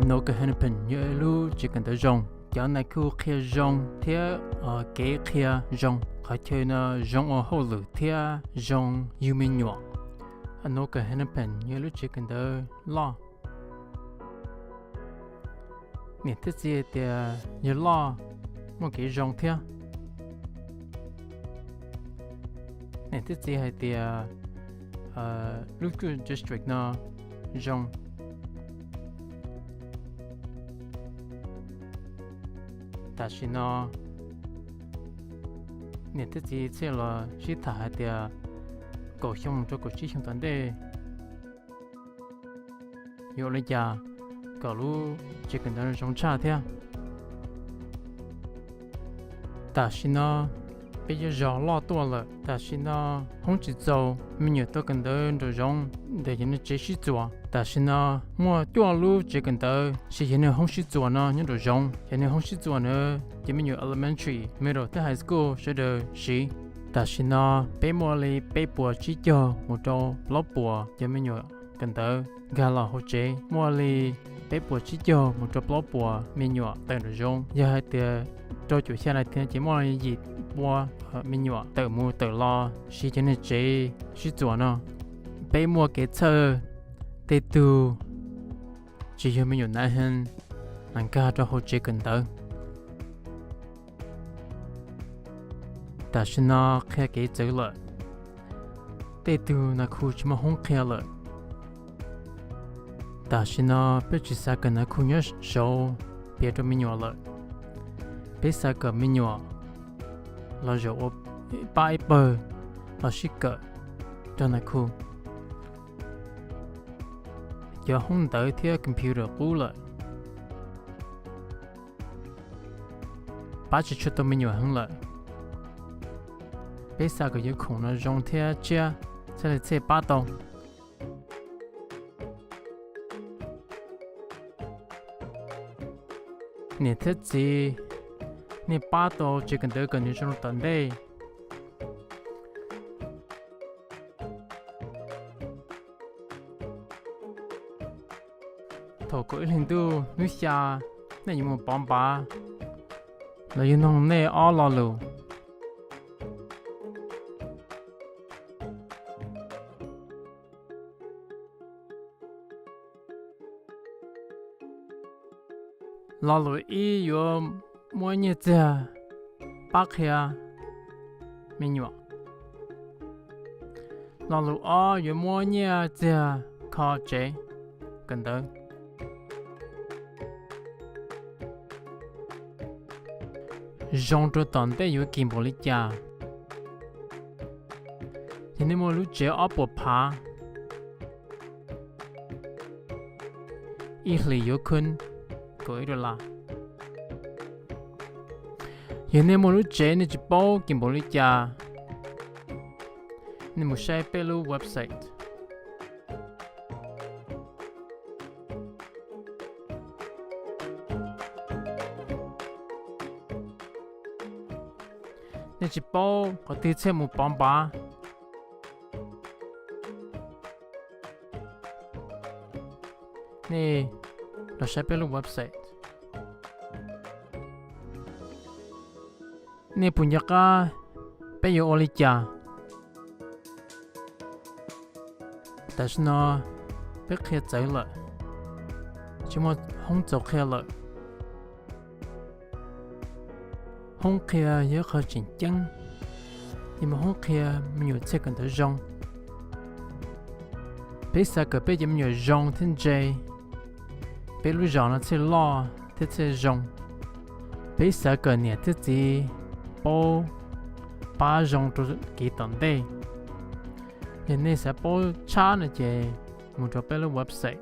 Anoka-Hennepin nhớ lu chỉ cần tới rong cho này khu kia rong thế kế kia rong khỏi chơi nó rong ở hậu lử thế rong yêu mình nhỏ Anoka-Hennepin nhớ lu chỉ cần tới lo nè thế gì thì nhớ lo một cái rong thế nè thế gì hay thì lúc cứ district nó rong ta chỉ nó nè thế gì sẽ là chỉ thả thì cổ xong cho cổ chỉ xong tận đây rồi lấy ra cổ lu chỉ cần nó giống cha thế ta chỉ nó bây giờ gió lo to了但是呢空气走没有到跟的这种的人的继续做但是呢我多路这跟的是人的空气做呢那种人的空气做呢也没有 elementary 没有在 high school 学的是但是呢北莫里北部只有我到老部也没有跟的噶了或者莫里北部只有我到老部没有等这种也还得cho chủ xe này thì chỉ mua gì mua mình nhỏ tự mua tự lo xí cho nên chế xí chuột nó bây mua cái thơ tê tu chỉ cho mình nhỏ nãy hơn anh ca cho họ chế cần tới ta xin nó khai cái chữ lợi tê tu là khu chỉ mà không khai lợi ta xin nó biết chỉ sao cần là khu nhớ số biết cho mình nhỏ lợi bây giờ cái mình nhỏ là rồi bài bờ là ship cái cho nên khu giờ không tới thì computer cũ rồi bắt chỉ cho mình nhỏ hơn lại bây giờ cái khung nó dùng theo chia sẽ là sẽ bắt đầu nè thế gì nè bắt đầu chỉ cần tới gần như trong tuần đây thầu cưỡi lên tu núi xa này như một bom ba là như nông nè ó lo lù lo lù ý yo mỗi ngày giờ bác kia mình nhỏ lo lù ó yo mỗi ngày giờ khó chế cần tới rong cho tận đây yo kim bồ lý cha thì nếu mà lúc chế ó bộ phá ít lì yo khun cưỡi rồi là hiện nay một lúc chế nên chỉ bao kim bồ lý cha nên một sai pelu website nên chỉ bao có thể xem một bóng ba nè là sai pelu website nè punya ka bây giờ oli cha但是呢别开走了只么红走开了红开也可真正你们红开没有这个的用别啥个别就没有用天ใจ别路上了去老天在用别啥个呢自己bao ba dòng cho kỹ tận đây hiện nay sẽ bao cha này về một chỗ bên website